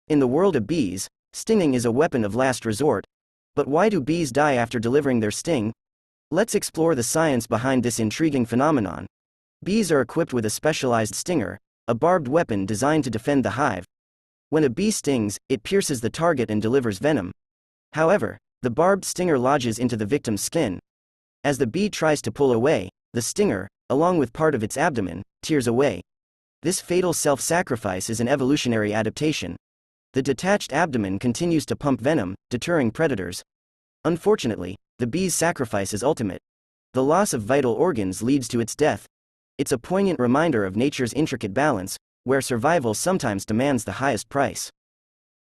In the world of bees, stinging is a weapon of last resort. But why do bees die after delivering their sting? Let's explore the science behind this intriguing phenomenon. Bees are equipped with a specialized stinger, a barbed weapon designed to defend the hive. When a bee stings, it pierces the target and delivers venom. However, the barbed stinger lodges into the victim's skin. As the bee tries to pull away, the stinger, along with part of its abdomen, tears away. This fatal self-sacrifice is an evolutionary adaptation. The detached abdomen continues to pump venom, deterring predators. Unfortunately, the bee's sacrifice is ultimate. The loss of vital organs leads to its death. It's a poignant reminder of nature's intricate balance, where survival sometimes demands the highest price.